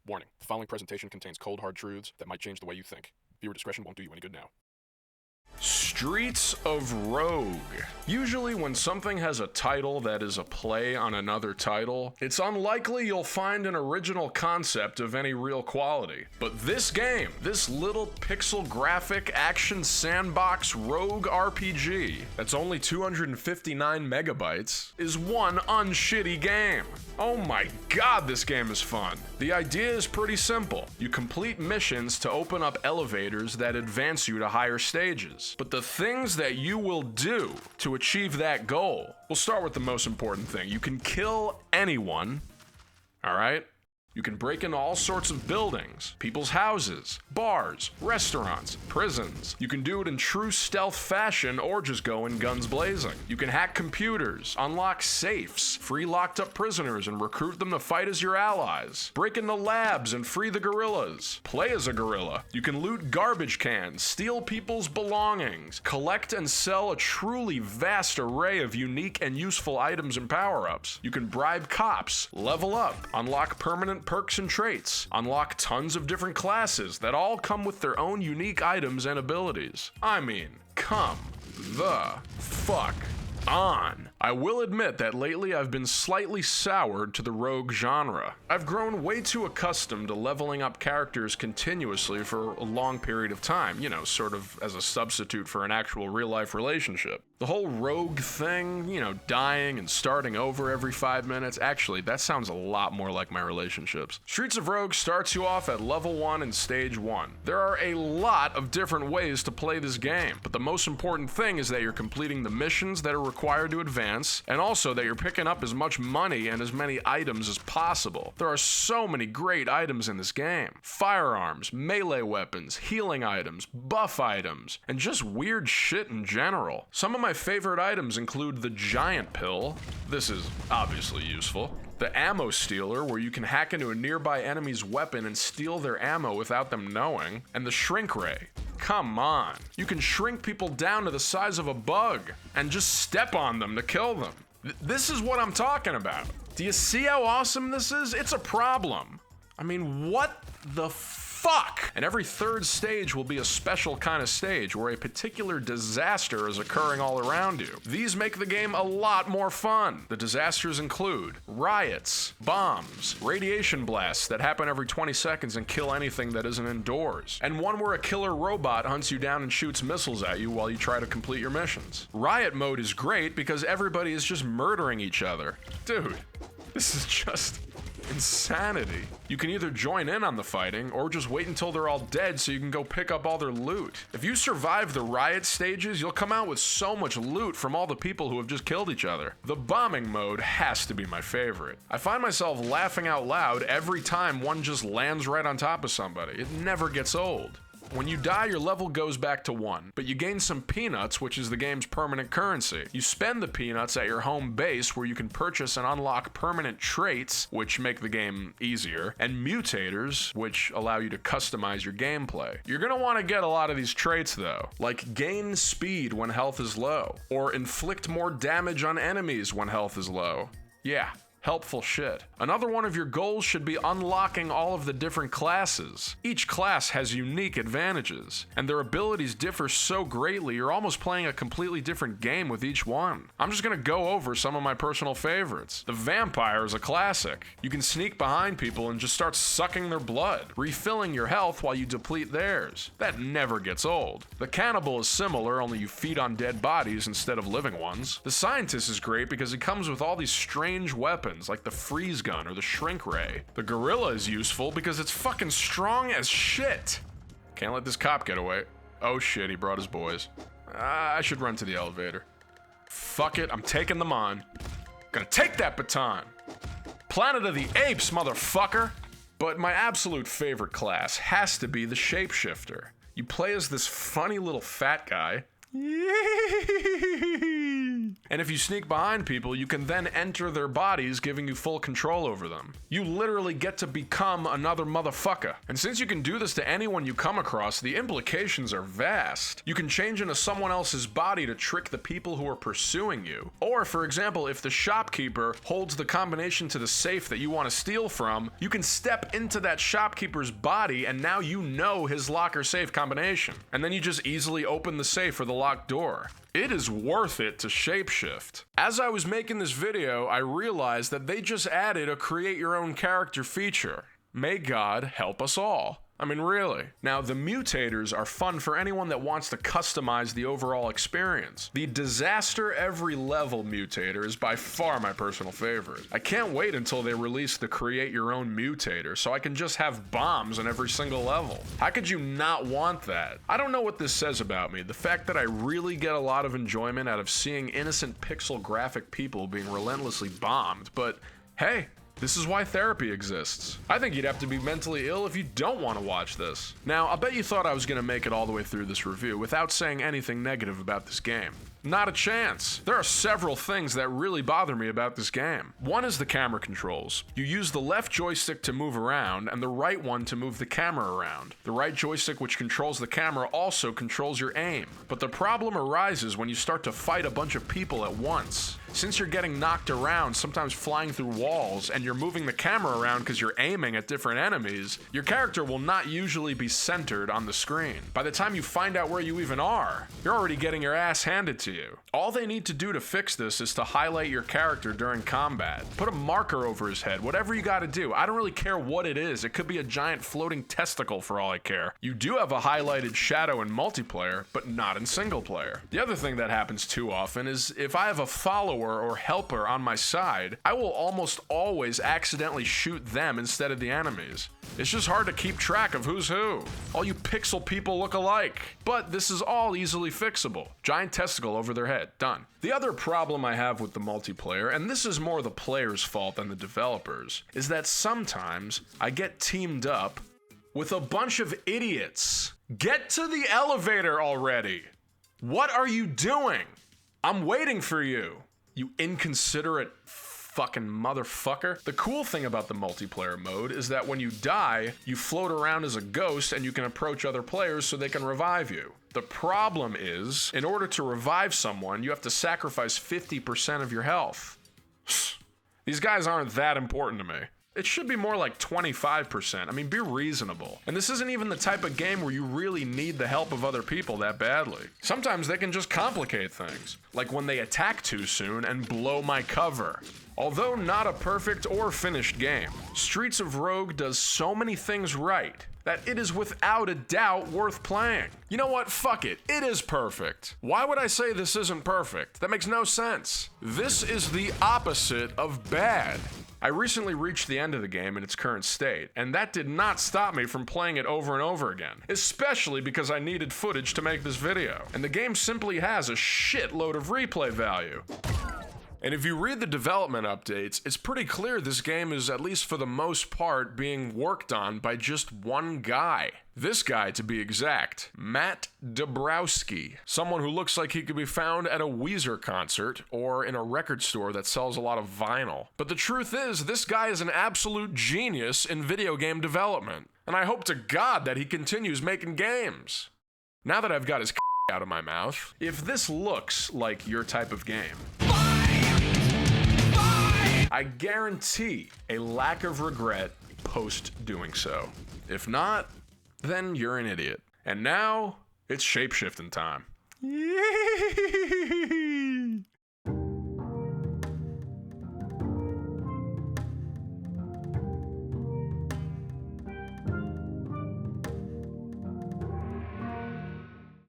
Warning, the following presentation contains cold, hard truths that might change the way you think. Viewer discretion won't do you any good now. Streets of Rogue. Usually when something has a title that is a play on another title, it's unlikely you'll find an original concept of any real quality. But this game, this little pixel graphic action sandbox rogue RPG that's only 259 megabytes, is one unshitty game. Oh my god, this game is fun. The idea is pretty simple. You complete missions to open up elevators that advance you to higher stages. But the things that you will do to achieve that goal, we'll start with the most important thing. You can kill anyone, all right? You can break into all sorts of buildings, people's houses, bars, restaurants, prisons. You can do it in true stealth fashion or just go in guns blazing. You can hack computers, unlock safes, free locked up prisoners and recruit them to fight as your allies. Break into labs and free the gorillas. Play as a gorilla. You can loot garbage cans, steal people's belongings, collect and sell a truly vast array of unique and useful items and power-ups. You can bribe cops, level up, unlock permanent perks and traits, unlock tons of different classes that all come with their own unique items and abilities. I mean, come the fuck on. I will admit that lately I've been slightly soured to the rogue genre. I've grown way too accustomed to leveling up characters continuously for a long period of time, you know, sort of as a substitute for an actual real-life relationship. The whole rogue thing, you know, dying and starting over every 5 minutes, actually, that sounds a lot more like my relationships. Streets of Rogue starts you off at level 1 in stage 1. There are a lot of different ways to play this game, but the most important thing is that you're completing the missions that are required to advance, and also that you're picking up as much money and as many items as possible. There are so many great items in this game. Firearms, melee weapons, healing items, buff items, and just weird shit in general. Some of my favorite items include the giant pill. This is obviously useful. The ammo stealer, where you can hack into a nearby enemy's weapon and steal their ammo without them knowing. And the shrink ray. Come on. You can shrink people down to the size of a bug and just step on them to kill them. This is what I'm talking about. Do you see how awesome this is? It's a problem. I mean, what the fuck? And every third stage will be a special kind of stage where a particular disaster is occurring all around you. These make the game a lot more fun. The disasters include riots, bombs, radiation blasts that happen every 20 seconds and kill anything that isn't indoors, and one where a killer robot hunts you down and shoots missiles at you while you try to complete your missions. Riot mode is great because everybody is just murdering each other. Dude, this is just insanity. You can either join in on the fighting or just wait until they're all dead so you can go pick up all their loot. If you survive the riot stages, you'll come out with so much loot from all the people who have just killed each other. The bombing mode has to be my favorite. I find myself laughing out loud every time one just lands right on top of somebody. It never gets old. When you die, your level goes back to 1, but you gain some peanuts, which is the game's permanent currency. You spend the peanuts at your home base, where you can purchase and unlock permanent traits, which make the game easier, and mutators, which allow you to customize your gameplay. You're gonna want to get a lot of these traits though, like gain speed when health is low, or inflict more damage on enemies when health is low. Yeah. Helpful shit. Another one of your goals should be unlocking all of the different classes. Each class has unique advantages, and their abilities differ so greatly you're almost playing a completely different game with each one. I'm just gonna go over some of my personal favorites. The vampire is a classic. You can sneak behind people and just start sucking their blood, refilling your health while you deplete theirs. That never gets old. The cannibal is similar, only you feed on dead bodies instead of living ones. The scientist is great because he comes with all these strange weapons, like the freeze gun or the shrink ray. The gorilla is useful because it's fucking strong as shit. Can't let this cop get away. Oh shit, he brought his boys. I should run to the elevator. Fuck it, I'm taking them on. Gonna take that baton. Planet of the Apes, motherfucker! But my absolute favorite class has to be the shapeshifter. You play as this funny little fat guy And if you sneak behind people, you can then enter their bodies, giving you full control over them. You literally get to become another motherfucker. And since you can do this to anyone you come across, the implications are vast. You can change into someone else's body to trick the people who are pursuing you. Or, for example, if the shopkeeper holds the combination to the safe that you want to steal from, you can step into that shopkeeper's body and now you know his locker safe combination. And then you just easily open the safe or the locked door. It is worth it to shapeshift. As I was making this video, I realized that they just added a create your own character feature. May God help us all. I mean, really. Now, the mutators are fun for anyone that wants to customize the overall experience. The disaster every level mutator is by far my personal favorite. I can't wait until they release the create your own mutator so I can just have bombs in every single level. How could you not want that? I don't know what this says about me. The fact that I really get a lot of enjoyment out of seeing innocent pixel graphic people being relentlessly bombed, but hey, this is why therapy exists. I think you'd have to be mentally ill if you don't want to watch this. Now, I bet you thought I was going to make it all the way through this review without saying anything negative about this game. Not a chance. There are several things that really bother me about this game. One is the camera controls. You use the left joystick to move around and the right one to move the camera around. The right joystick, which controls the camera, also controls your aim. But the problem arises when you start to fight a bunch of people at once. Since you're getting knocked around, sometimes flying through walls, and you're moving the camera around because you're aiming at different enemies, your character will not usually be centered on the screen. By the time you find out where you even are, you're already getting your ass handed to you. All they need to do to fix this is to highlight your character during combat. Put a marker over his head, whatever you gotta do. I don't really care what it is. It could be a giant floating testicle for all I care. You do have a highlighted shadow in multiplayer, but not in single player. The other thing that happens too often is if I have a follower or helper on my side, I will almost always accidentally shoot them instead of the enemies. It's just hard to keep track of who's who. All you pixel people look alike. But this is all easily fixable. Giant testicle over their head. Done. The other problem I have with the multiplayer, and this is more the player's fault than the developers, is that sometimes I get teamed up with a bunch of idiots. Get to the elevator already! What are you doing? I'm waiting for you. You inconsiderate fucking motherfucker. The cool thing about the multiplayer mode is that when you die, you float around as a ghost and you can approach other players so they can revive you. The problem is, in order to revive someone, you have to sacrifice 50% of your health. These guys aren't that important to me. It should be more like 25%. I mean, be reasonable. And this isn't even the type of game where you really need the help of other people that badly. Sometimes they can just complicate things, like when they attack too soon and blow my cover. Although not a perfect or finished game, Streets of Rogue does so many things right that it is without a doubt worth playing. You know what? Fuck it. It is perfect. Why would I say this isn't perfect? That makes no sense. This is the opposite of bad. I recently reached the end of the game in its current state, and that did not stop me from playing it over and over again, especially because I needed footage to make this video, and the game simply has a shitload of replay value. And if you read the development updates, it's pretty clear this game is, at least for the most part, being worked on by just one guy. This guy, to be exact, Matt Dabrowski, someone who looks like he could be found at a Weezer concert or in a record store that sells a lot of vinyl. But the truth is, this guy is an absolute genius in video game development, and I hope to God that he continues making games. Now that I've got his out of my mouth, if this looks like your type of game, I guarantee a lack of regret post doing so. If not, then you're an idiot. And now, it's shapeshifting time. Yay!